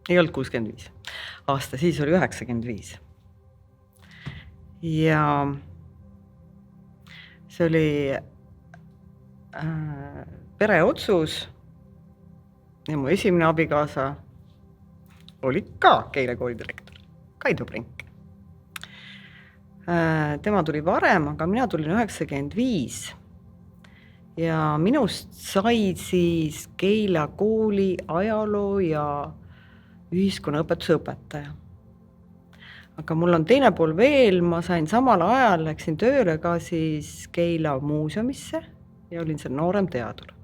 ei olnud 65, aasta siis oli 95. Ja see oli pereotsus ja mu esimene abikaasa oli ka Keila kooli direktor, Kaido Brink. Tema tuli varem, aga mina tulin 95 ja minust sai siis Keila kooli ajaloo ja ühiskonnaõpetuse õpetaja. Aga mul on teine pool veel, ma sain samal ajal, läksin tööle ka siis Keila muuseumisse ja olin seal noorem teadur.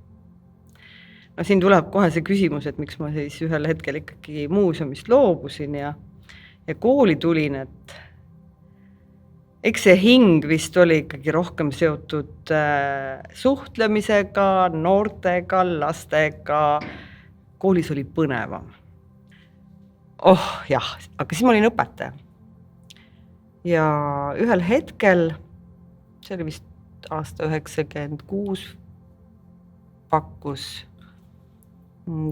No siin tuleb kohe see küsimus, et miks ma siis ühel hetkel ikkagi muuseumist loobusin ja kooli tulin, et eks see hing vist oli ikkagi rohkem seotud suhtlemisega, noortega, lastega. Koolis oli põnevam. Jah, aga siis ma olin õpetaja. Ja ühel hetkel, see oli vist aasta 96, pakkus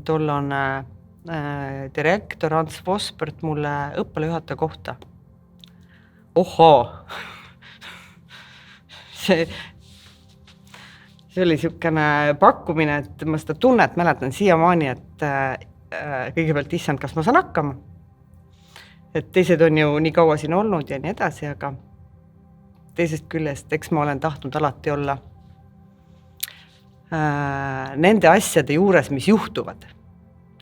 tollane direktor Ants Vospert mulle õppealajuhataja kohta. Ohoo! See oli niisugune pakkumine, et ma seda tunnet mäletan siiamaani, et kõigepealt issand, kas ma saan hakkama. Et teised on ju nii kaua siin olnud ja nii edasi, aga teisest küljest, eks ma olen tahtnud alati olla nende asjade juures, mis juhtuvad.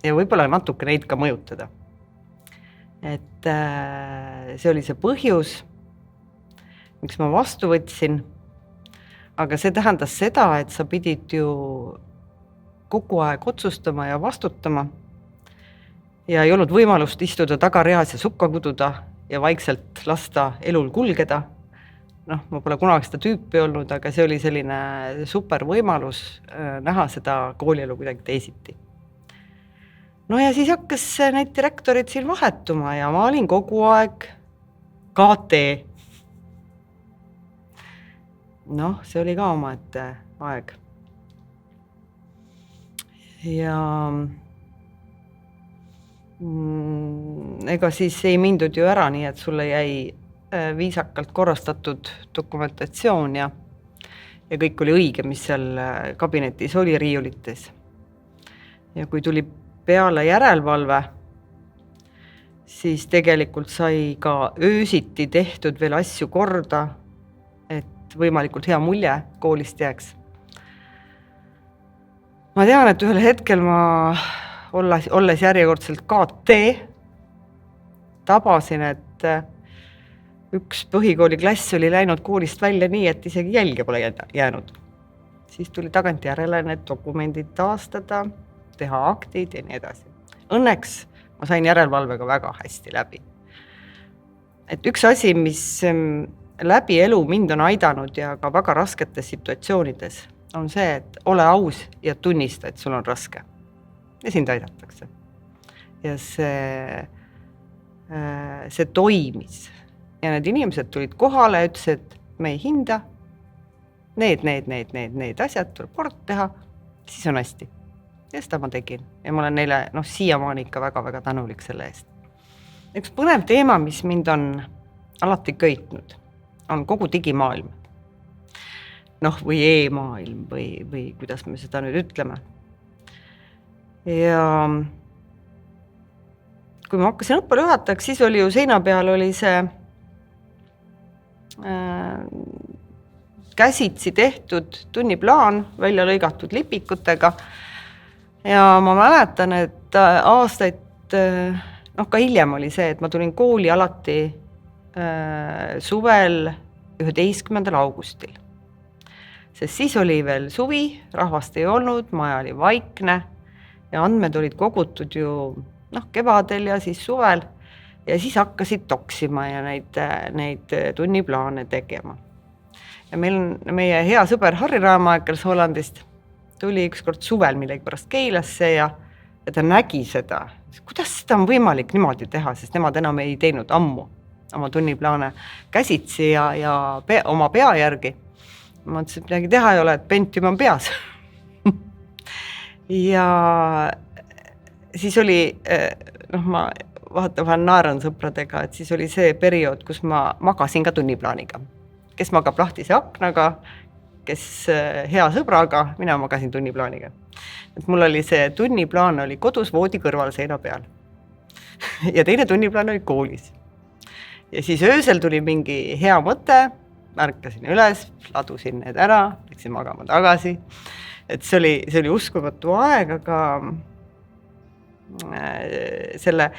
Ja võib-olla natuke neid ka mõjutada. Et see oli see põhjus, miks ma vastu võtsin, aga see tähendas seda, et sa pidid ju kogu aeg otsustama ja vastutama ja ei olnud võimalust istuda tagareas ja sukka kududa ja vaikselt lasta elul kulgeda. Ma pole kunagi seda tüüpi olnud, aga see oli selline super võimalus näha seda koolielu kuidagi teisiti. No ja siis hakkas need direktorid siin vahetuma ja ma olin kogu aeg KT. See oli ka omaette aeg. Ja ega siis ei mindud ju ära, nii et sulle jäi viisakalt korrastatud dokumentatsioon ja kõik oli õige, mis seal kabinetis oli riiulites. Ja kui tuli peale järelevalve, siis tegelikult sai ka öösiti tehtud veel asju korda, et võimalikult hea mulje koolist jääks. Ma tean, et ühel hetkel ma, olles järjekordselt KT, tabasin, et üks põhikooli klass oli läinud koolist välja nii, et isegi jälge pole jäänud. Siis tuli tagant järele need dokumendid taastada, teha aktid ja nii edasi. Õnneks ma sain järelevalvega väga hästi läbi. Et üks asi, mis läbi elu mind on aidanud ja ka väga rasketes situatsioonides, on see, et ole aus ja tunnista, et sul on raske. Ja sind aidatakse. Ja see toimis. Ja need inimesed tulid kohale ja ütlesid, et me ei hinda, need asjad tuleb kord teha, siis on hästi. Ja seda ma tegin. Ja ma olen neile siiamaani ikka väga-väga tänulik selle eest. Üks põnev teema, mis mind on alati köitnud, on kogu digimaailm. Või e-maailm või kuidas me seda nüüd ütleme. Ja kui ma hakkasin õppealajuhatajaks, siis oli ju seina peal oli see käsitsi tehtud tunniplaan välja lõigatud lipikutega ja ma mäletan, et aastaid, ka hiljem oli see, et ma tulin kooli alati suvel 11. augustil. Sest siis oli veel suvi, rahvast ei olnud, maja oli vaikne ja andmed olid kogutud ju kevadel ja siis suvel. Ja siis hakkasid toksima ja neid tunniplaane tegema. Ja meie hea sõber Harri Raamaekers Hollandist tuli ükskord suvel millegi pärast Keilasse ja ta nägi seda. Kuidas seda on võimalik niimoodi teha, sest nemad enam ei teinud ammu oma tunniplaane käsitsi ja oma pea järgi. Ma ütlesin, et midagi teha ei ole, et Pentium on peas. Ja siis oli, ma vahetevahel naeran sõpradega, et siis oli see periood, kus ma magasin ka tunniplaaniga. Kes magab lahtise aknaga, kes hea sõbraga, mina magasin tunniplaaniga. Et mul oli see tunniplaan oli kodus voodi kõrval seina peal. Ja teine tunniplaan oli koolis. Ja siis öösel tuli mingi hea mõte, märkasin üles, ladusin need ära, läksin magama tagasi. Et see oli uskumatu aeg, aga selle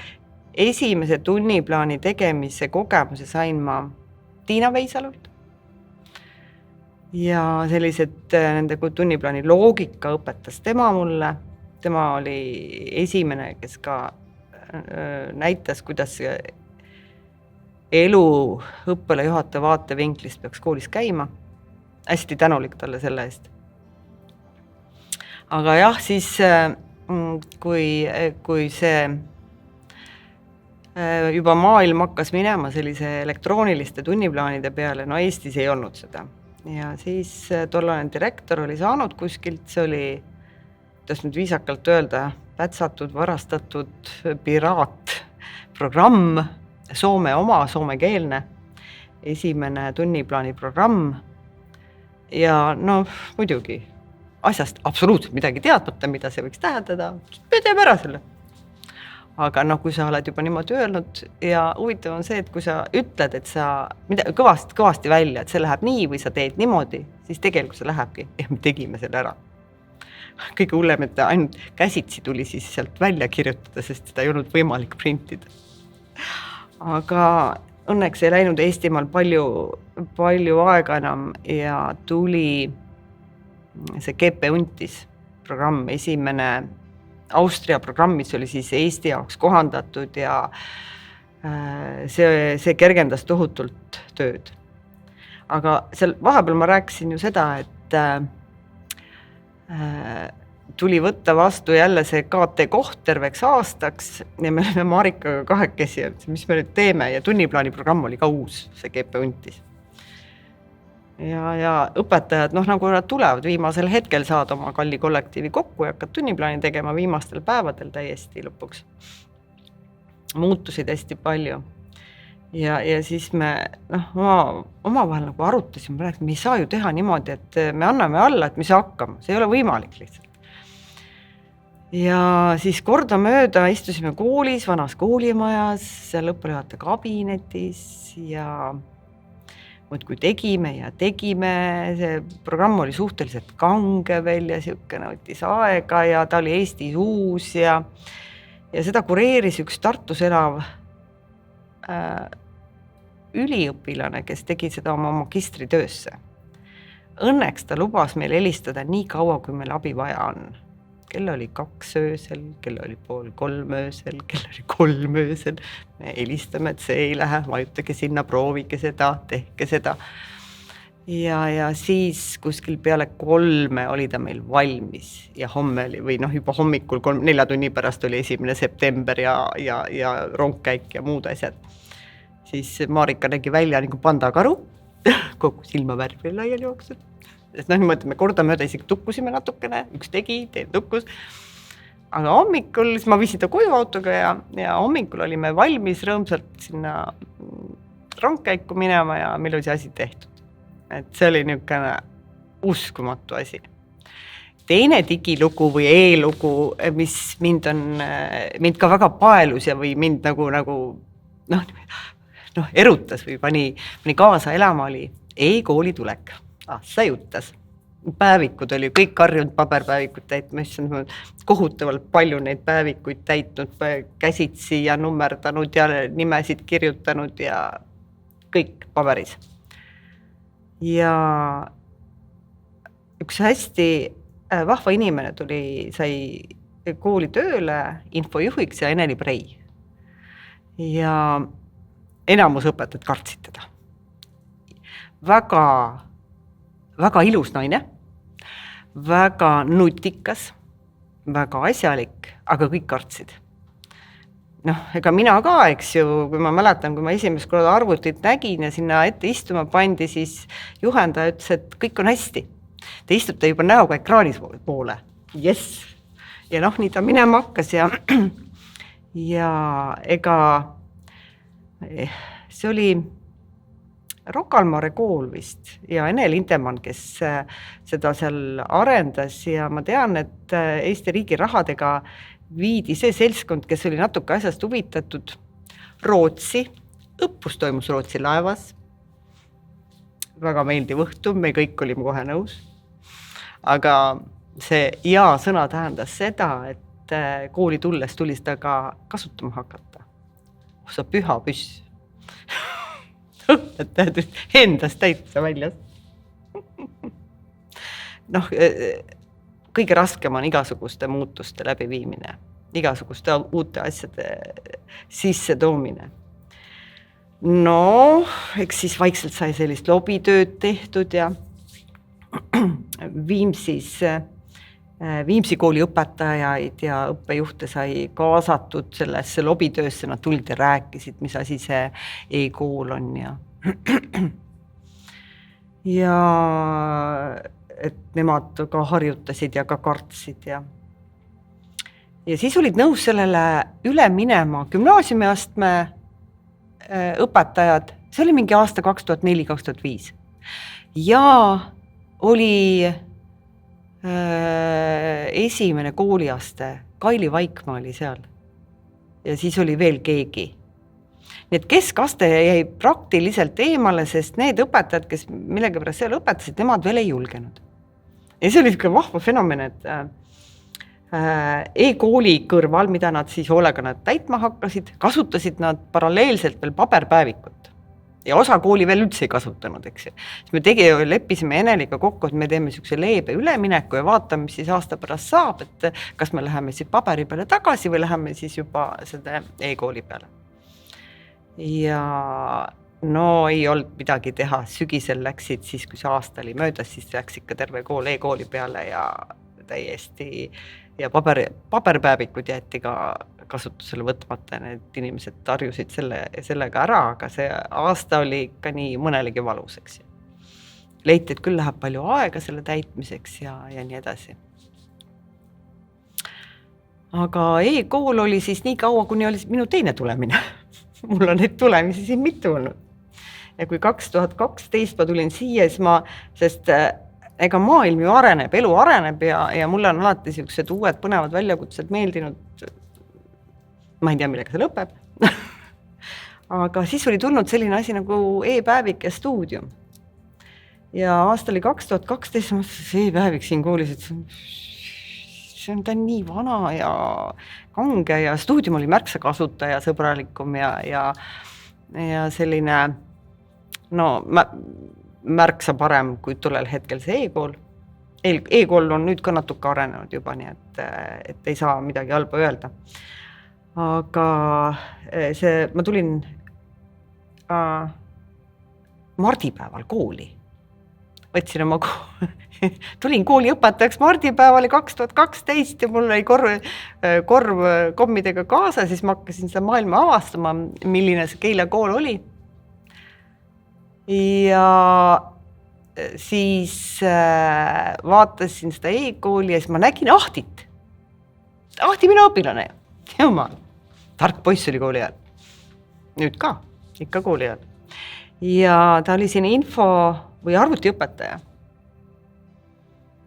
esimese tunniplaani tegemise kogemuse sain ma Tiina Veisalult. Ja sellised nende tunniplaani loogika õpetas tema mulle. Tema oli esimene, kes ka näitas, kuidas elu õppealajuhataja vaatevinklist peaks koolis käima. Hästi tänulik talle selle eest. Aga jah, siis kui see juba maailm hakkas minema sellise elektrooniliste tunniplaanide peale, no Eestis ei olnud seda. Ja siis tollane direktor oli saanud kuskilt, see oli, kuidas nüüd viisakalt öelda, pätsatud, varastatud piraatprogramm, Soome oma, soomekeelne, esimene tunniplaani programm. Ja muidugi asjast absoluutselt midagi teadmata, mida see võiks tähendada, me teeme ära selle. Aga kui sa oled juba niimoodi öelnud ja huvitav on see, et kui sa ütled, et sa kõvasti välja, et see läheb nii või sa teed niimoodi, siis tegelikult see lähebki ja me tegime selle ära. Kõige hullem, et ainult käsitsi tuli siis sealt välja kirjutada, sest seda ei olnud võimalik printida. Aga õnneks ei läinud Eestimaal palju aega enam ja tuli see GP Untis programm, esimene Austria programm, mis oli siis Eesti jaoks kohandatud ja see kergendas tohutult tööd. Aga seal vahepeal ma rääkisin ju seda, et tuli võtta vastu jälle see KT koht terveks aastaks ja me olime Marikaga kahekesi, mis me nüüd teeme ja tunniplaani programm oli ka uus, see GP Untis. Ja õpetajad, nagu nad tulevad viimasel hetkel saad oma kalli kollektiivi kokku ja hakkad tunniplaani tegema viimastel päevadel täiesti lõpuks. Muutusid hästi palju. Ja siis me omavahel arutasime, rääkisime, me ei saa ju teha niimoodi, et me anname alla, et me saa hakkama. See ei ole võimalik lihtsalt. Ja siis kordamööda istusime koolis, vanas koolimajas, seal õppealajuhataja kabinetis ja kui tegime, see programm oli suhteliselt kange veel ja siukene võttis aega ja ta oli Eestis uus ja seda kureeris üks Tartus elav üliõpilane, kes tegi seda oma magistritöösse. Õnneks ta lubas meil helistada nii kaua, kui meil abi vaja on. Kell oli 2 öösel, kell oli 2:30 öösel, kell oli 3 öösel. Me helistame, et see ei lähe, vajutage sinna, proovige seda, tehke seda. Ja siis kuskil peale 3 oli ta meil valmis ja homme oli, või juba hommikul 4 tunni pärast oli 1. september ja rongkäik ja muud asjad. Siis Marika nägi välja nagu pandakaru, kogu silmavärv laiali jooksnud. Sest niimoodi me kordamööda isegi tukkusime natukene, üks tegi, teine tukkus. Aga hommikul, siis ma viisin ta koju autoga ja hommikul olime valmis rõõmsalt sinna rongkäiku minema ja meil oli see asi tehtud. Et see oli niisugune uskumatu asi. Teine digilugu või e-lugu, mis mind ka väga paelus ja või mind erutas või pani kaasa elama oli e-kooli tulek. See jutas. Päevikud oli kõik karjunud paberpäevikud täitma, mis on kohutavalt palju neid päevikuid täitnud, käsitsi ja nummerdanud ja nimesid kirjutanud ja kõik paberis. Ja üks hästi vahva inimene sai kooli tööle infojuhiks ja Eneli Prei. Ja enamus õpetajad kartsid teda. Väga ilus naine, väga nutikas, väga asjalik, aga kõik kartsid. Ega mina ka, eks ju, kui ma mäletan, kui ma esimest korda arvutit nägin ja sinna ette istuma pandi, siis juhendaja ütles, et kõik on hästi. Te istute juba näoga ekraanis poole. Yes! ja noh, nii ta minema hakkas ja ega see oli Rocca al Mare kool vist ja Ene Lindemann, kes seda seal arendas ja ma tean, et Eesti riigi rahadega viidi see seltskond, kes oli natuke asjast huvitatud Rootsi, õppus toimus Rootsi laevas, väga meeldiv õhtu, me kõik olime kohe nõus, aga see ja-sõna tähendas seda, et kooli tulles tuli seda ka kasutama hakata. Sa püha püss. Õpetajad endast täitsa väljas. Noh, kõige raskem on igasuguste muutuste läbiviimine, igasuguste uute asjade sisse toomine. No, eks siis vaikselt sai sellist lobitööd tehtud ja Viimsi kooli õpetajaid ja õppejuhte sai kaasatud sellesse lobitöösse, nad tulid ja rääkisid, mis asi see e-kool on ja et nemad ka harjutasid ja ka kartsid ja siis olid nõus sellele üle minema gümnaasiumiastme õpetajad, see oli mingi aasta 2004-2005 ja oli esimene kooliaste, Kaili Vaikmaa oli seal ja siis oli veel keegi. Nii et keskaste jäi praktiliselt eemale, sest need õpetajad, kes millega pärast seal õpetasid, nemad veel ei julgenud. Ja see oli vahva fenomen, et e-kooli kõrval, mida nad siis hoolega nad täitma hakkasid, kasutasid nad paralleelselt veel paberpäevikut. Ja osa kooli veel üldse ei kasutanud, eks ju. Siis me leppisime Eneliga kokku, et me teeme sükse leebe ülemineku ja vaatame, mis siis aasta pärast saab, et kas me läheme siis paberi peale tagasi või läheme siis juba seda e-kooli peale. Ja no ei olnud midagi teha, sügisel läksid siis, kui see aasta oli möödas, siis läks ikka terve kool e-kooli peale ja täiesti ja paberpäevikud jäeti ka kasutusele võtmata, need inimesed tarjusid sellega ära, aga see aasta oli ikka nii mõnelegi valus, eks ju. Leiti, et küll läheb palju aega selle täitmiseks ja nii edasi. Aga e-kool oli siis nii kaua, kuni oli minu teine tulemine. Mul on neid tulemisi siin mitu olnud. Ja kui 2012 ma tulin siia, sest ega maailm ju areneb, elu areneb ja mulle on alati sellised uued põnevad väljakutsed meeldinud. Ma ei tea, millega see lõpeb. Aga siis oli tulnud selline asi nagu e-päevik ja stuudium. Ja aasta oli 2012, ma mõtlesin, e-päevik siin koolis, et see on ta nii vana ja kange ja stuudium oli märksa kasutaja sõbralikum ja selline märksa parem, kui tollel hetkel see e-kool. E-kool on nüüd ka natuke arenenud juba, nii et ei saa midagi halba öelda. Aga ma tulin mardipäeval kooli. Võtsin oma tulin kooli õpetajaks mardipäeval 2012 ja mul oli korv kommidega kaasa, siis ma hakkasin seda maailma avastama, milline see Keila kool oli. Ja siis vaatasin seda e-kooli ja siis ma nägin Ahtit. Ahti minu õpilane. Jumal, tark poiss oli kooli ajal. Nüüd ka, ikka kooli ajal. Ja ta oli siin info või arvutiõpetaja.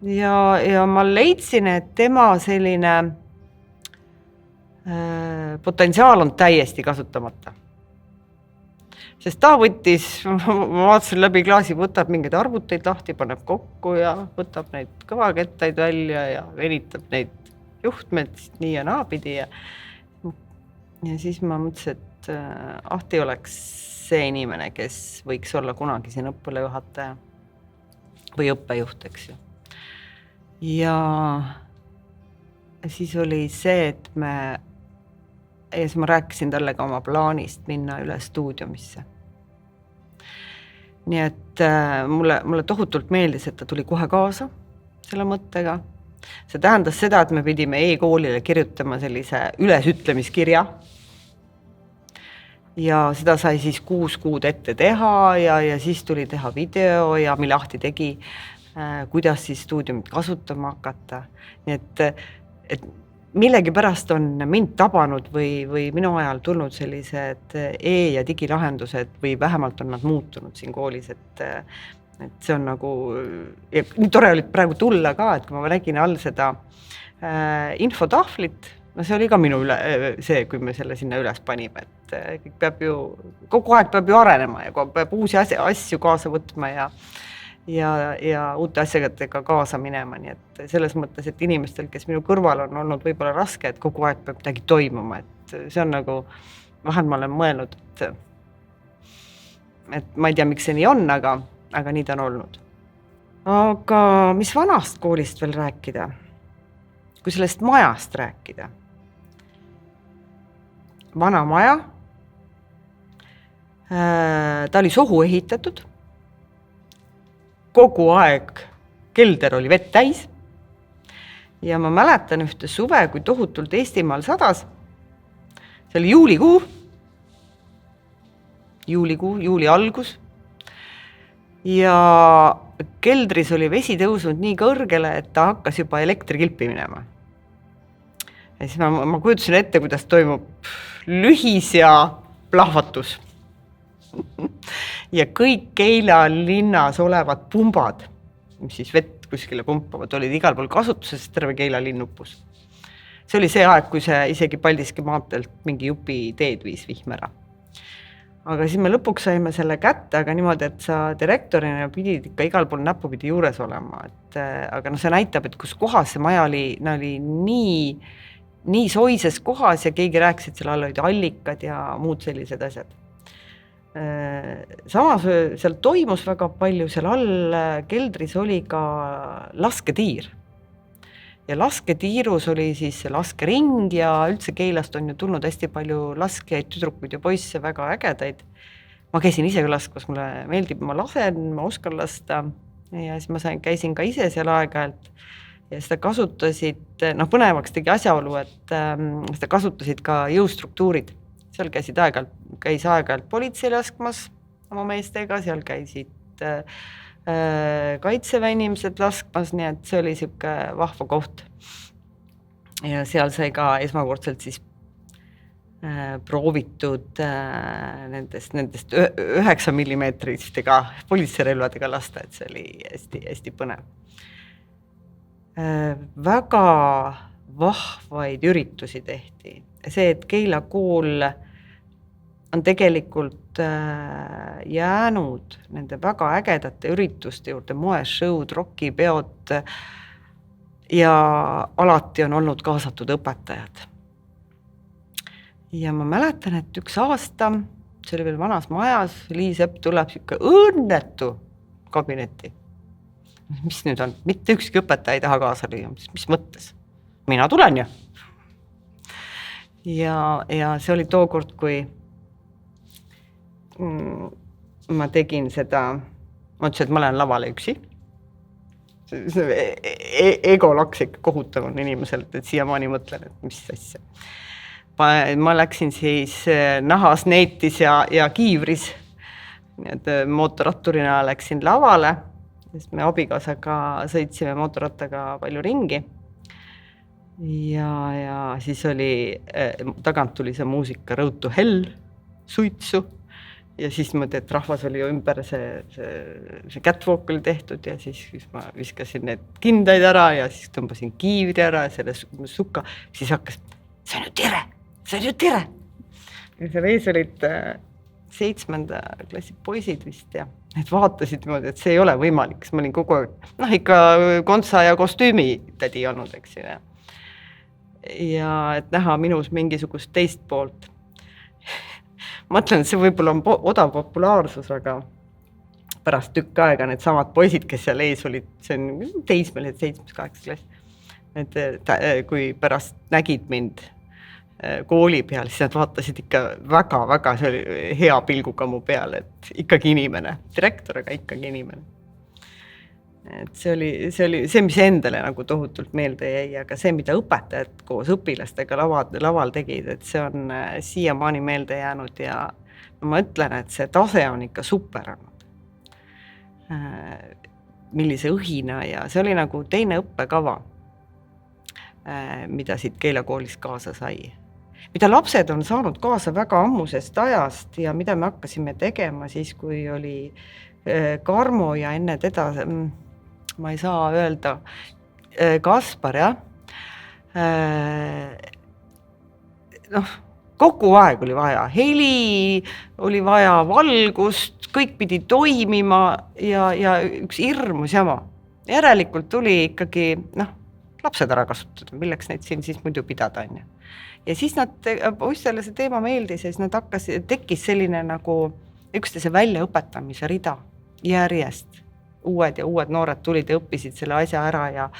Ja ma leidsin, et tema selline potentsiaal on täiesti kasutamata. Sest ta võttis, ma vaatasin läbi klaasi, võtab mingeid arvuteid lahti, paneb kokku ja võtab neid kõvakettaid välja ja venitab neid juhtmed nii ja naapidi ja siis ma mõtlesin, et Ahti oleks see inimene, kes võiks olla kunagi siin õppealajuhataja või õppejuht, eks ju. Ja siis oli see, et ma rääkisin talle ka oma plaanist minna üle stuudiumisse. Nii et mulle tohutult meeldis, et ta tuli kohe kaasa selle mõttega. See tähendas seda, et me pidime e-koolile kirjutama sellise ülesütlemiskirja ja seda sai siis 6 kuud ette teha ja siis tuli teha video ja mille Ahti tegi, kuidas siis stuudiumit kasutama hakata. Nii et millegipärast on mind tabanud või minu ajal tulnud sellised ja digilahendused või vähemalt on nad muutunud siin koolis, et see on nagu, ja nii tore oli praegu tulla ka, et kui ma nägin all seda infotahvlit, no see oli ka minu see, kui me selle sinna üles panime, et kõik peab ju, kogu aeg peab ju arenema ja peab uusi asju kaasa võtma ja uute asjadega kaasa minema, nii et selles mõttes, et inimestel, kes minu kõrval on olnud võib-olla raske, et kogu aeg peab midagi toimuma, et see on nagu, vahel ma olen mõelnud, et ma ei tea, miks see nii on, aga nii ta on olnud. Aga mis vanast koolist veel rääkida? Kui sellest majast rääkida. Vana maja, ta oli sohu ehitatud, kogu aeg kelder oli vett täis ja ma mäletan ühte suve, kui tohutult Eestimaal sadas. See oli juuli algus ja keldris oli vesi tõusnud nii kõrgele, et ta hakkas juba elektrikilpi minema. Ja siis ma kujutasin ette, kuidas toimub lühis ja plahvatus. Ja kõik Keila linnas olevad pumbad, mis siis vett kuskile pumpavad, olid igal pool kasutuses, terve Keila linn uppus. See oli see aeg, kui see isegi Paldiski maanteelt mingi jupi teed viis vihmera. Aga siis me lõpuks saime selle kätte, aga niimoodi, et sa direktorina pidid ikka igal pool näpupidi juures olema. Aga see näitab, et kus kohas see maja oli nii soises kohas ja keegi rääkis, et seal all olid allikad ja muud sellised asjad. Samas seal toimus väga palju, seal all keldris oli ka lasketiir. Ja lasketiirus oli siis laskering ja üldse Keilast on ju tulnud hästi palju laskejaid, tüdrukuid ja poisse, väga ägedaid. Ma käisin ise laskmas, mulle meeldib, ma lasen, ma oskan lasta ja siis ma käisin ka ise seal aeg-ajalt ja seda kasutasid, põnevaks tegi asjaolu, et seda kasutasid ka jõustruktuurid. Seal käis aeg-ajalt politsei laskmas oma meestega, seal käisid kaitseväe inimesed laskmas, nii et see oli siuke vahva koht. Ja seal sai ka esmakordselt siis proovitud nendest 9 millimeetristega politseirelvadega lasta, et see oli hästi põnev. Väga vahvaid üritusi tehti. See, et Keila kool on tegelikult jäänud nende väga ägedate ürituste juurde, moeshowd, rokipeod ja alati on olnud kaasatud õpetajad. Ja ma mäletan, et üks aasta, see oli veel vanas majas, Liis Epp tuleb siuke õnnetu kabinetti. Mis nüüd on? Mitte ükski õpetaja ei taha kaasa lüüa, mis mõttes? Mina tulen ju. Ja see oli tookord, kui ma tegin seda, ma ütlesin, et ma lähen lavale üksi. Ego laks ikka kohutav inimeselt, et siiamaani mõtlen, et mis asja. Ma läksin siis nahas, neetis ja kiivris. Mootorratturina läksin lavale, sest me abikaasaga sõitsime mootorrattaga palju ringi. Ja siis oli, tagant tuli see muusika Road to Hell, suitsu. Ja siis mõte, et rahvas oli ju ümber see catwalk oli tehtud ja siis ma viskasin need kindaid ära ja siis tõmbasin kiivri ära ja selle sukka. Siis hakkas, see on ju tere. Ja seal ees olid 7. klassi poisid vist ja need vaatasid niimoodi, et see ei ole võimalik, sest ma olin kogu aeg, ikka kontsa ja kostüümi tädi olnud, eks ju. Ja et näha minus mingisugust teist poolt. Mõtlen, et see võib-olla on odav populaarsus, aga pärast tükk aega need samad poisid, kes seal ees olid, see on teismelised 7.8 klass. Et kui pärast nägid mind kooli peal, siis nad vaatasid ikka väga, see oli hea pilguga mu peal, et ikkagi inimene, direktor, aga ikkagi inimene. Et see oli see, mis endale nagu tohutult meelde jäi, aga see, mida õpetajad koos õpilastega laval tegid, et see on siiamaani meelde jäänud ja ma ütlen, et see tase on ikka super olnud. Millise õhina ja see oli nagu teine õppekava. mida siit keelekoolis kaasa sai. Mida lapsed on saanud kaasa väga ammusest ajast ja mida me hakkasime tegema siis, kui oli Karmo ja enne teda, ma ei saa öelda, Kaspar, jah. Kogu aeg oli vaja, heli oli vaja, valgust, kõik pidi toimima ja üks hirmus jama. Järelikult tuli ikkagi, lapsed ära kasutada, milleks neid siin siis muidu pidada, on ju. Ja siis poistele see teema meeldis ja siis tekkis selline nagu üksteise väljaõpetamise rida järjest. Uued noored tulid ja õppisid selle asja ära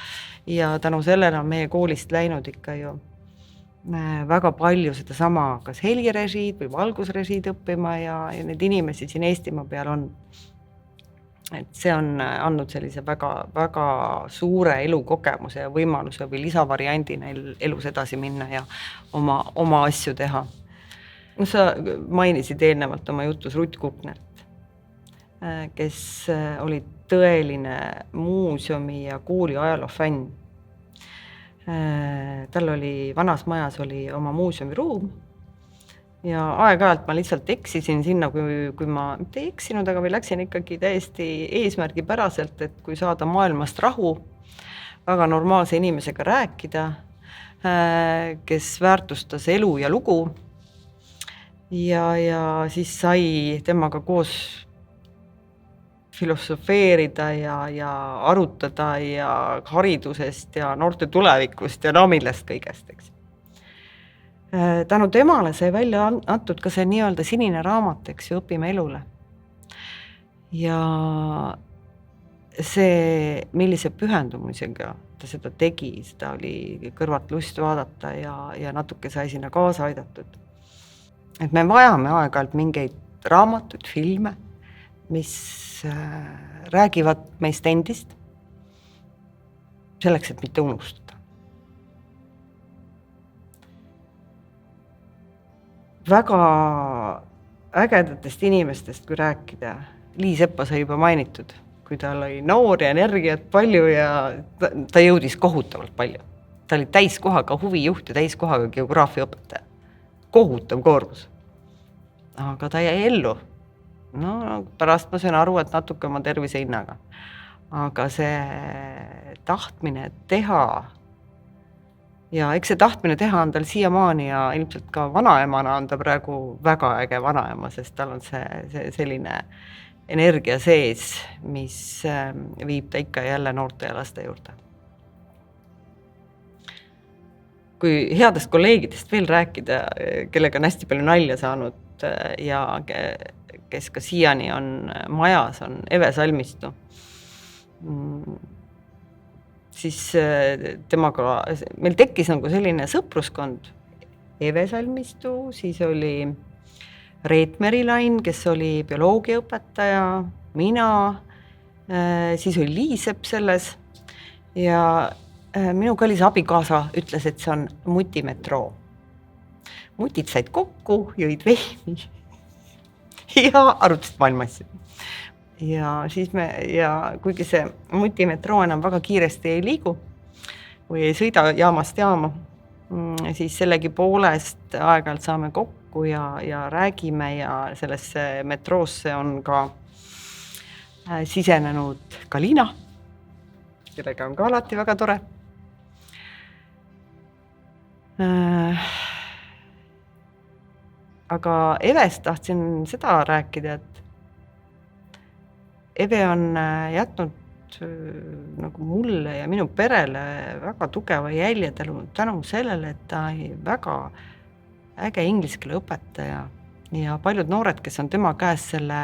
ja tänu sellele on meie koolist läinud ikka ju väga palju seda sama, kas helirežiid või valgusrežiid õppima ja need inimesi siin Eestimaa peal on. Et see on andnud sellise väga, väga suure elukogemuse ja võimaluse või lisavariandi neil elus edasi minna ja oma asju teha. Sa mainisid eelnevalt oma jutus Rutt Kuknert, kes oli tõeline muuseumi ja kooli ajaloo fänn. Tal oli vanas majas oli oma muuseumiruum ja aeg-ajalt ma lihtsalt eksisin sinna, kui ma mitte ei eksinud, aga või läksin ikkagi täiesti eesmärgipäraselt, et kui saada maailmast rahu, väga normaalse inimesega rääkida, kes väärtustas elu ja lugu ja siis sai temaga koos filosofeerida ja arutada ja haridusest ja noorte tulevikust ja millest kõigest, eks. Tänu temale sai välja antud ka see nii-öelda sinine raamat, eks ju, Õpime elule. Ja see, millise pühendumusega ta seda tegi, seda oli kõrvalt lust vaadata ja natuke sai sinna kaasa aidatud. Et me vajame aeg-ajalt mingeid raamatuid, filme, mis räägivad meist endist, selleks, et mitte unustada. Väga ägedatest inimestest, kui rääkida, Liis Eppa sai juba mainitud, kui tal oli noor ja energiat palju ja ta jõudis kohutavalt palju. Ta oli täiskohaga huvijuht ja täiskohaga geograafiaõpetaja. Kohutav koormus. Aga ta jäi ellu. Pärast ma sain aru, et natuke oma tervise hinnaga. Aga see tahtmine teha ja eks see tahtmine teha on tal siiamaani ja ilmselt ka vanaemana on ta praegu väga äge vanaema, sest tal on see selline energia sees, mis viib ta ikka jälle noorte ja laste juurde. Kui headest kolleegidest veel rääkida, kellega on hästi palju nalja saanud ja kes ka siiani on majas, on Eve Salmistu. Siis temaga, meil tekkis nagu selline sõpruskond. Eve Salmistu, siis oli Reet Merilain, kes oli bioloogiaõpetaja, mina, siis oli Liis Epp selles ja minu kallis abikaasa ütles, et see on mutimetroo. Mutid said kokku, jõid veini ja arutasid maailmasju. Ja siis kuigi see mutimetroo enam väga kiiresti ei liigu või ei sõida jaamast jaama, siis sellegi poolest aeg-ajalt saame kokku ja räägime ja sellesse metroosse on ka sisenenud Kalina, kellega on ka alati väga tore. Aga Evest tahtsin seda rääkida, et Eve on jätnud nagu mulle ja minu perele väga tugeva jälje tänu sellele, et ta oli väga äge inglise keele õpetaja ja paljud noored, kes on tema käes selle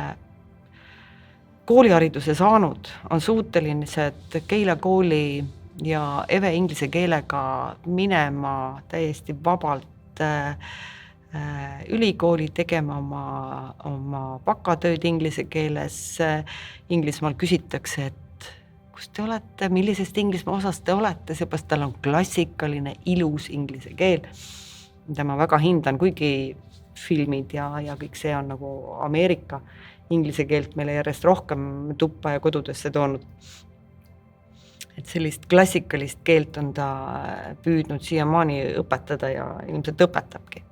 koolihariduse saanud, on suutelised Keila kooli ja Eve inglise keelega minema täiesti vabalt ülikooli tegema oma bakatööd inglise keeles. Inglismaal küsitakse, et kus te olete, millisest Inglismaa osast te olete, seepärast tal on klassikaline ilus inglise keel, mida ma väga hindan, kuigi filmid ja kõik see on nagu Ameerika inglise keelt meile järjest rohkem tuppa ja kodudesse toonud. et sellist klassikalist keelt on ta püüdnud siiamaani õpetada ja ilmselt õpetabki.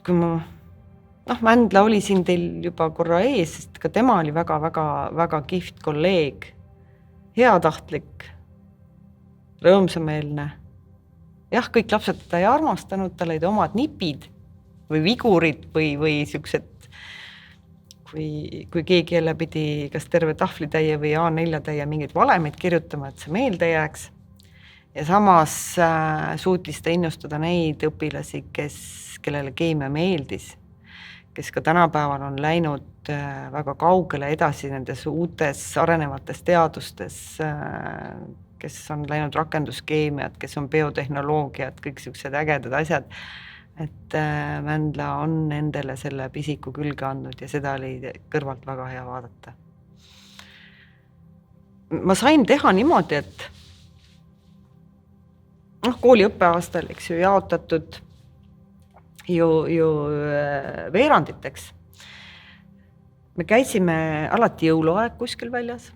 Kui Mändla oli siin teil juba korra ees, sest ka tema oli väga kihvt kolleeg, heatahtlik, rõõmsameelne. Jah, kõik lapsed teda ei armastanud, tal olid omad nipid või vigurid või siuksed, kui keegi jälle pidi kas terve tahvlitäie või A4 täie mingeid valemeid kirjutama, et see meelde jääks. Ja samas suutis ta innustada neid õpilasi, kellele keemia meeldis, kes ka tänapäeval on läinud väga kaugele edasi nendes uutes arenevates teadustes, kes on läinud rakenduskeemiat, kes on biotehnoloogiat, kõik siuksed ägedad asjad. Et Mändla on nendele selle pisiku külge andnud ja seda oli kõrvalt väga hea vaadata. Ma sain teha niimoodi, et kooli õppeaastal, eks ju, jaotatud ju veeranditeks. Me käisime alati jõuluaeg kuskil väljas.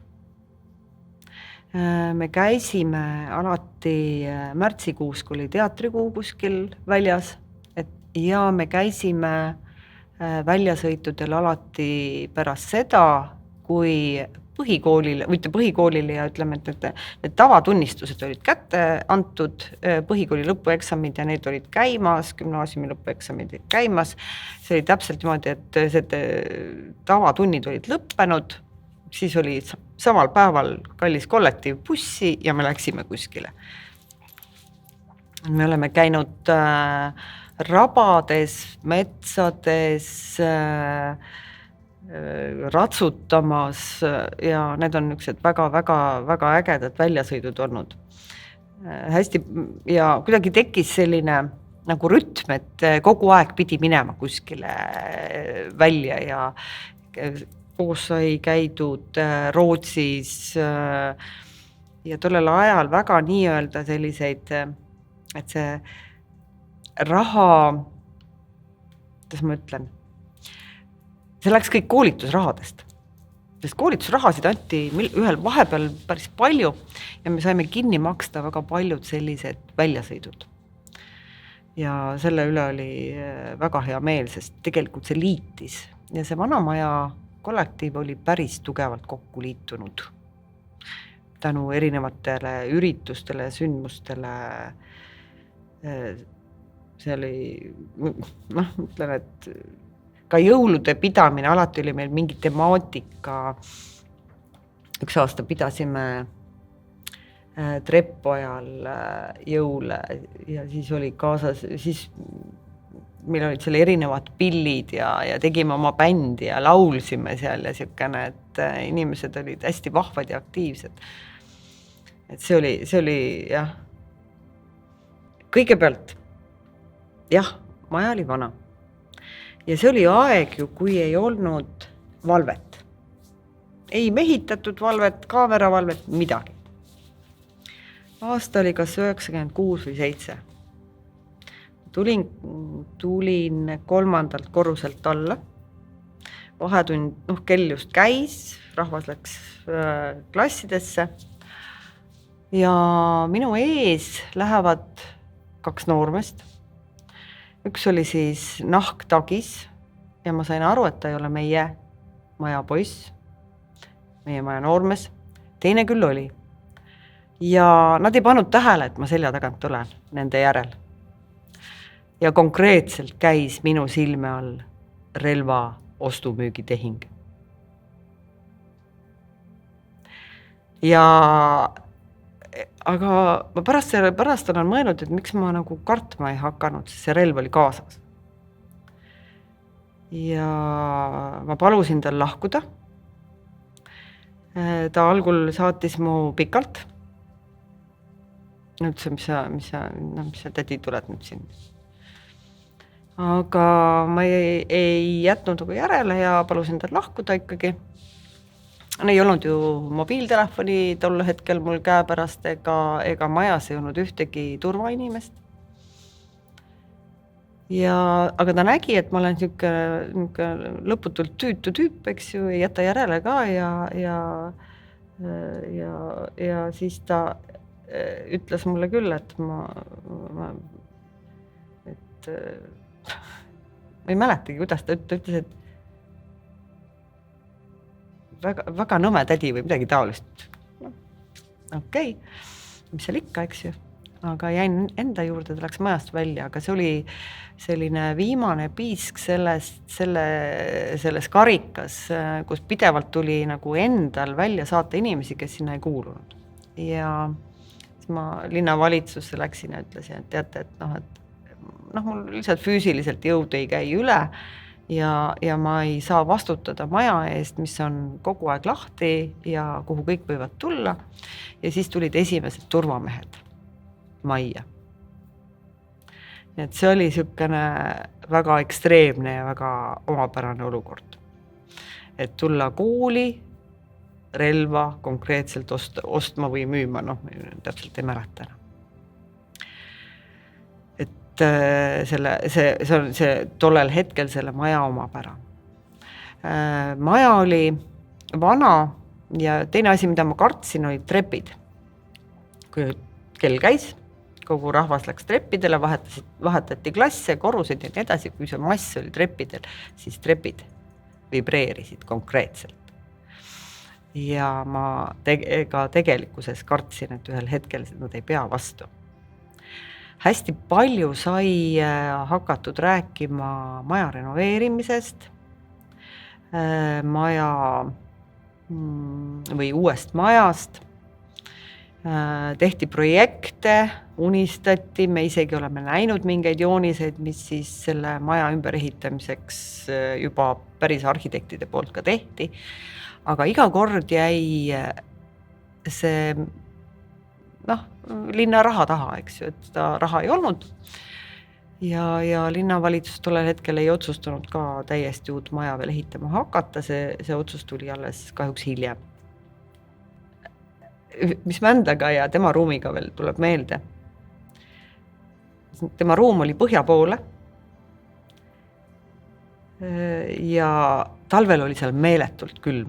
Me käisime alati märtsikuus, kui oli teatrikuu kuskil väljas. Ja me käisime väljasõitudel alati pärast seda, kui põhikoolile ja ütleme, et need tavatunnistused olid kätte antud, põhikooli lõpueksamid ja need olid käimas, gümnaasiumi lõpueksamid olid käimas. See oli täpselt niimoodi, et see tavatunnid olid lõppenud, siis oli samal päeval kallis kollektiiv bussi ja me läksime kuskile. Me oleme käinud rabades, metsades, ratsutamas ja need on niisugused väga ägedad väljasõidud olnud. Hästi ja kuidagi tekkis selline nagu rütm, et kogu aeg pidi minema kuskile välja ja koos sai käidud Rootsis ja tollel ajal väga nii-öelda selliseid, et see raha, kuidas ma ütlen, see läks kõik koolitusrahadest. Sest koolitusrahasid anti ühel vahepeal päris palju ja me saime kinni maksta väga paljud sellised väljasõidud. Ja selle üle oli väga hea meel, sest tegelikult see liitis ja see Vanamaja kollektiiv oli päris tugevalt kokku liitunud. Tänu erinevatele üritustele ja sündmustele. See oli, ütlen, et ka jõulude pidamine, alati oli meil mingi temaatika. Üks aasta pidasime Treppojal jõule ja siis oli kaasas, siis meil olid seal erinevad pillid ja tegime oma bändi ja laulsime seal ja siukene, et inimesed olid hästi vahvad ja aktiivsed. Et see oli jah, kõigepealt jah, maja oli vana. Ja see oli aeg ju, kui ei olnud valvet. Ei mehitatud valvet, kaameravalvet, midagi. Aasta oli kas 96 või 7. Tulin 3. korruselt alla. Vahetund, kell just käis, rahvas läks klassidesse. Ja minu ees lähevad 2 noormest. Üks oli siis nahktagis ja ma sain aru, et ta ei ole meie maja poiss, meie maja noormes. Teine küll oli. Ja nad ei pannud tähele, et ma selja tagant tulen nende järel. Ja konkreetselt käis minu silme all relva ostumüügitehing. Ja aga ma pärast olen mõelnud, et miks ma nagu kartma ei hakanud, sest see relv oli kaasas. Ja ma palusin tal lahkuda. Ta algul saatis mu pikalt. Ütles, mis sa tädi tuled nüüd siin. Aga ma ei jätnud järele ja palusin tal lahkuda ikkagi. Ei olnud ju mobiiltelefoni tol hetkel mul käepärast ega majas ei olnud ühtegi turvainimest. Aga ta nägi, et ma olen lõputult tüütu tüüp, eks ju, ei jäta järele ka ja ja siis ta ütles mulle küll, et ma ei mäletagi, kuidas ta ütles, et väga nõme tädi või midagi taolist. Okei, mis seal ikka, eks ju. Aga jäin enda juurde, ta läks majast välja, aga see oli selline viimane piisk selles karikas, kus pidevalt tuli nagu endal välja saata inimesi, kes sinna ei kuulunud. Ja siis ma linnavalitsusse läksin ja ütlesin, et teate, et mul lihtsalt füüsiliselt jõud ei käi üle ja ma ei saa vastutada maja eest, mis on kogu aeg lahti ja kuhu kõik võivad tulla. Ja siis tulid esimesed turvamehed majja. Et see oli niisugune väga ekstreemne ja väga omapärane olukord. Et tulla kooli relva konkreetselt ostma või müüma, täpselt ei mäleta. Et see on tollel hetkel selle maja omapära. Maja oli vana ja teine asi, mida ma kartsin, olid trepid. Kui kell käis, kogu rahvas läks treppidele, vahetati klasse, korruseid ja nii edasi, kui see mass oli treppidel, siis trepid vibreerisid konkreetselt. Ja ma ka tegelikkuses kartsin, et ühel hetkel nad ei pea vastu. Hästi palju sai hakatud rääkima maja renoveerimisest, maja või uuest majast. Tehti projekte, unistati, me isegi oleme näinud mingeid jooniseid, mis siis selle maja ümberehitamiseks juba päris arhitektide poolt ka tehti. Aga iga kord jäi see linna raha taha, eks ju, et seda raha ei olnud. Ja linnavalitsus tollel hetkel ei otsustanud ka täiesti uut maja veel ehitama hakata, see otsus tuli alles kahjuks hiljem. Mis Mändaga ja tema ruumiga veel tuleb meelde. Tema ruum oli põhja poole ja talvel oli seal meeletult külm.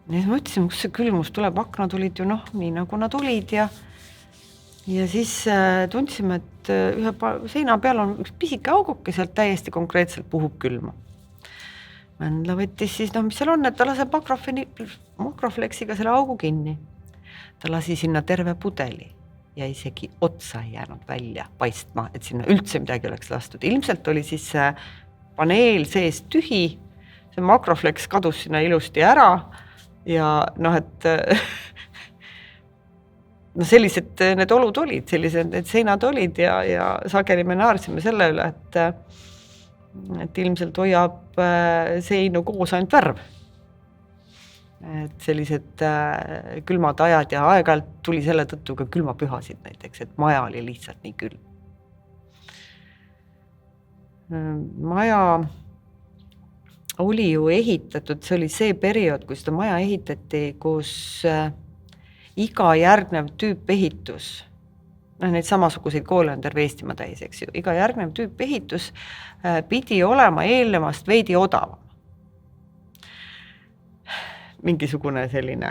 Ja siis ma ütlesin, kus see külmus tuleb, akna tulid ju nii nagu nad tulid ja siis tundsime, et ühe seina peal on üks pisike auguke, sealt täiesti konkreetselt puhub külma. Mändla võttis siis, mis seal on, et ta laseb makrofleksiga selle augu kinni. Ta lasi sinna terve pudeli ja isegi otsa ei jäänud välja paistma, et sinna üldse midagi oleks lastud. Ilmselt oli siis see paneel sees tühi, see makrofleks kadus sinna ilusti ära ja et sellised need olud olid, sellised need seinad olid ja sageli me naarsime selle üle, et ilmselt hoiab seinu koos ainult värv. Et sellised külmad ajad ja aeg-ajalt tuli selle tõttu ka külmapühasid näiteks, et maja oli lihtsalt nii külm. Maja oli ju ehitatud, see oli see periood, kui seda maja ehitati, kus iga järgnev tüüpehitus, neid samasuguseid koole on terve Eestimaa täis, eks ju, iga järgnev tüüpehitus pidi olema eelnevast veidi odavam. Mingisugune selline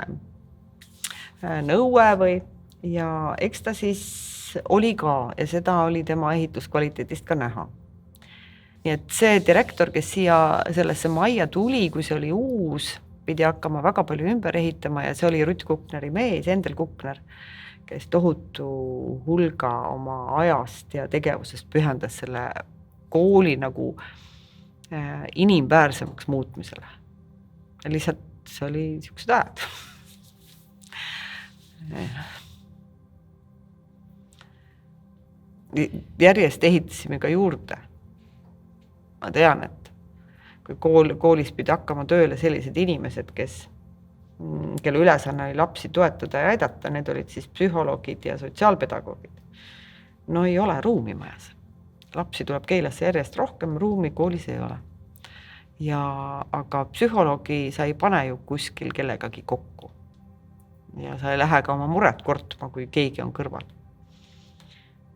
nõue või ja eks ta siis oli ka ja seda oli tema ehituskvaliteedist ka näha. Nii et see direktor, kes siia sellesse majja tuli, kui see oli uus, pidi hakkama väga palju ümber ehitama ja see oli Rutt Kukneri mees, Endel Kukner, kes tohutu hulga oma ajast ja tegevusest pühendas selle kooli nagu inimväärsemaks muutmisele. Ja lihtsalt see oli niisugused ajad. Järjest ehitasime ka juurde. Ma tean, et kui koolis pidi hakkama tööle sellised inimesed, kelle ülesanne oli lapsi toetada ja aidata, need olid siis psühholoogid ja sotsiaalpedagoogid. No ei ole ruumi majas. Lapsi tuleb Keilasse järjest rohkem, ruumi koolis ei ole. Aga psühholoogi sa ei pane ju kuskil kellegagi kokku. Ja sa ei lähe ka oma muret kortma, kui keegi on kõrval.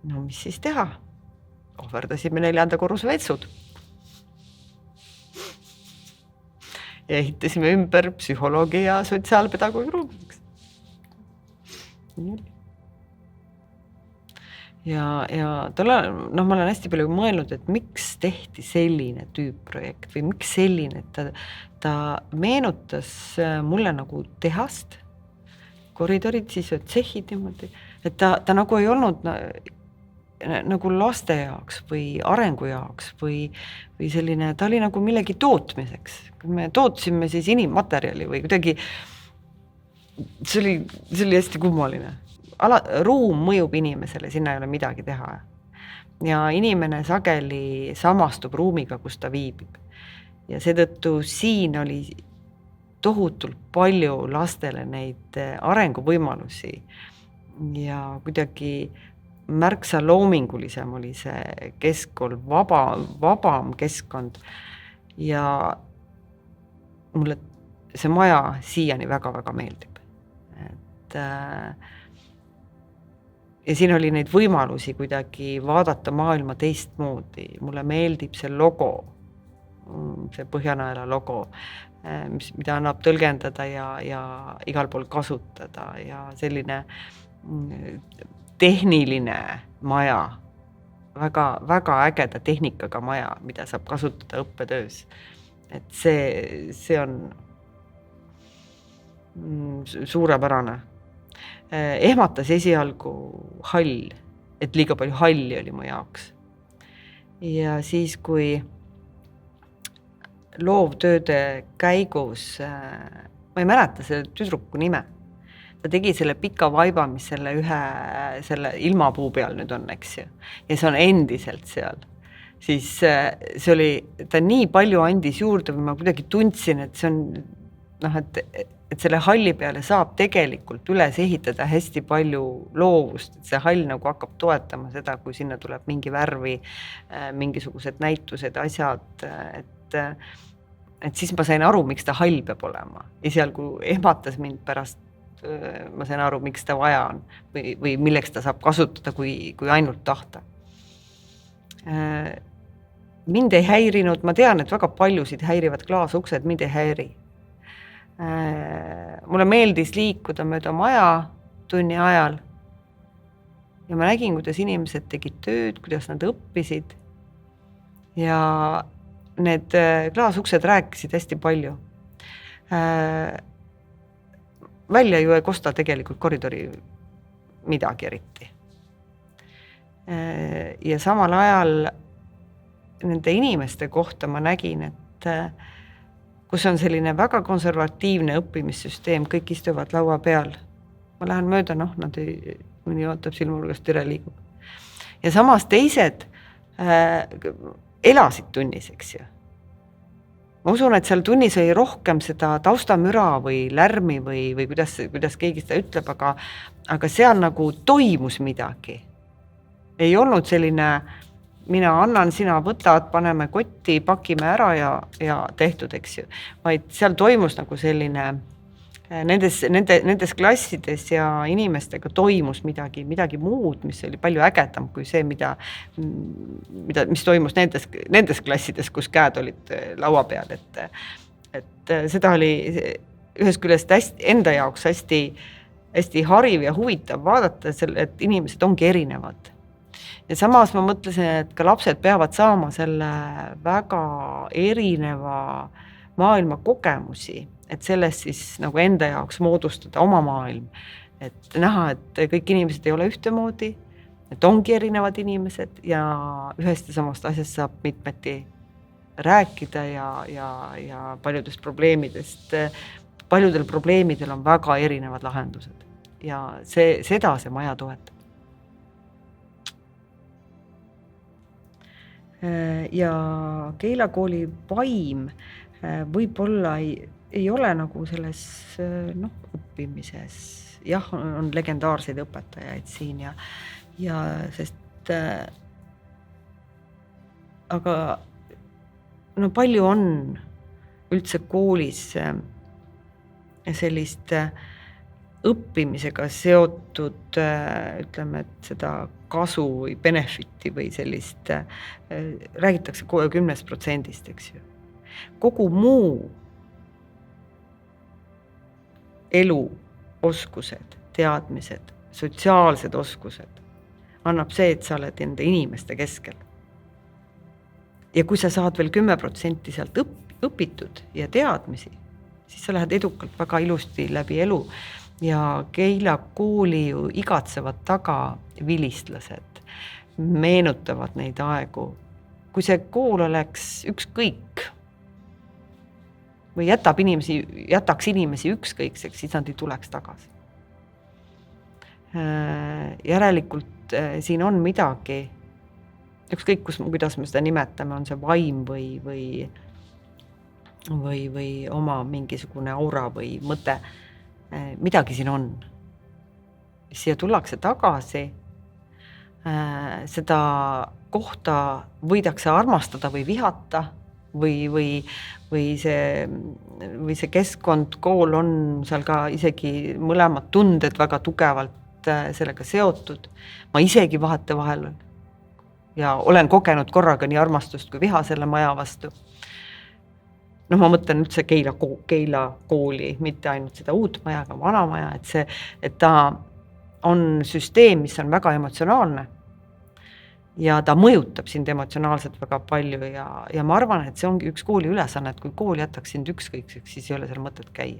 No mis siis teha? Ohverdasime 4. korruse vetsud. ja ehitasime ümber psühholoogi ja sotsiaalpedagoogi ruumideks. Ja ma olen hästi palju mõelnud, et miks tehti selline tüüpprojekt või miks selline, et ta meenutas mulle nagu tehast, koridorid, siis tsehhid niimoodi, et ta nagu ei olnud nagu laste jaoks või arengu jaoks või selline, ta oli nagu millegi tootmiseks. Me tootsime siis inimmaterjali või kuidagi, see oli hästi kummaline. Ruum mõjub inimesele, sinna ei ole midagi teha. Ja inimene sageli samastub ruumiga, kus ta viibib. Ja seetõttu siin oli tohutult palju lastele neid arenguvõimalusi ja kuidagi märksa loomingulisem oli see keskkool, vabam keskkond ja mulle see maja siiani väga-väga meeldib. Ja siin oli neid võimalusi kuidagi vaadata maailma teistmoodi. Mulle meeldib see logo, see Põhjanaela logo, mida annab tõlgendada ja igal pool kasutada ja selline tehniline maja, väga ägeda tehnikaga maja, mida saab kasutada õppetöös. Et see on suurepärane. Ehmatas esialgu hall, et liiga palju halli oli mu jaoks. Ja siis, kui loovtööde käigus, ma ei mäleta selle tüdruku nime, ta tegi selle pika vaiba, mis selle ilmapuu peal nüüd on, eks ju. Ja see on endiselt seal. Siis see oli, ta nii palju andis juurde, või ma kuidagi tundsin, et see on, et selle halli peale saab tegelikult üles ehitada hästi palju loovust, et see hall nagu hakkab toetama seda, kui sinna tuleb mingi värvi, mingisugused näitused, asjad, et siis ma sain aru, miks ta hall peab olema. Esialgu ehmatas mind pärast, ma sain aru, miks ta vaja on või milleks ta saab kasutada, kui ainult tahta. Mind ei häirinud, ma tean, et väga paljusid häirivad klaasuksed, mind ei häiri. Mulle meeldis liikuda mööda maja tunni ajal ja ma nägin, kuidas inimesed tegid tööd, kuidas nad õppisid ja need klaasuksed rääkisid hästi palju. Välja ju ei kosta tegelikult koridori midagi eriti. Ja samal ajal nende inimeste kohta ma nägin, et kus on selline väga konservatiivne õppimissüsteem, kõik istuvad laua peal. Ma lähen mööda, mõni ootab silmurgast, türe liigub. Ja samas teised elasid tunnis, eks ju. Ma usun, et seal tunnis oli rohkem seda taustamüra või lärmi või kuidas keegi seda ütleb, aga seal nagu toimus midagi. Ei olnud selline mina annan, sina võtad, paneme kotti, pakime ära ja tehtud, eks ju. Vaid seal toimus nagu selline, nendes klassides ja inimestega toimus midagi muud, mis oli palju ägedam kui see, mis toimus nendes klassides, kus käed olid laua peal. Et seda oli ühest küljest enda jaoks hästi hariv ja huvitav vaadata, et inimesed ongi erinevad. Ja samas ma mõtlesin, et ka lapsed peavad saama selle väga erineva maailma kogemusi, et sellest siis nagu enda jaoks moodustada oma maailm. Et näha, et kõik inimesed ei ole ühtemoodi, et ongi erinevad inimesed ja ühest ja samast asjast saab mitmeti rääkida ja paljudest probleemidest. Paljudel probleemidel on väga erinevad lahendused ja seda see maja toetab. Ja Keila kooli vaim võib-olla ei ole nagu selles õppimises. Jah, on legendaarseid õpetajaid siin ja sest aga palju on üldse koolis sellist õppimisega seotud, ütleme, et seda kasu või benefiti või sellist, räägitakse 10%, eks ju. Kogu muu eluoskused, teadmised, sotsiaalsed oskused annab see, et sa oled nende inimeste keskel. Ja kui sa saad veel 10% sealt õpitud ja teadmisi, siis sa lähed edukalt väga ilusti läbi elu. Ja Keila kooli ju igatsevad taga vilistlased, meenutavad neid aegu. Kui see kool oleks ükskõik või jätaks inimesi ükskõikseks, siis nad ei tuleks tagasi. Järelikult siin on midagi, ükskõik kuidas me seda nimetame, on see vaim või oma mingisugune aura või mõte, midagi siin on. Siia tullakse tagasi, seda kohta võidakse armastada või vihata või see keskkond, kool on seal ka isegi mõlemad tunded väga tugevalt sellega seotud. Ma isegi vahetevahel ja olen kogenud korraga nii armastust kui viha selle maja vastu. No ma mõtlen üldse Keila kooli, mitte ainult seda uut maja, aga vana maja, et ta on süsteem, mis on väga emotsionaalne ja ta mõjutab sind emotsionaalselt väga palju ja ma arvan, et see ongi üks kooli ülesanne, et kui kool jätaks sind ükskõikseks, siis ei ole seal mõtet käia.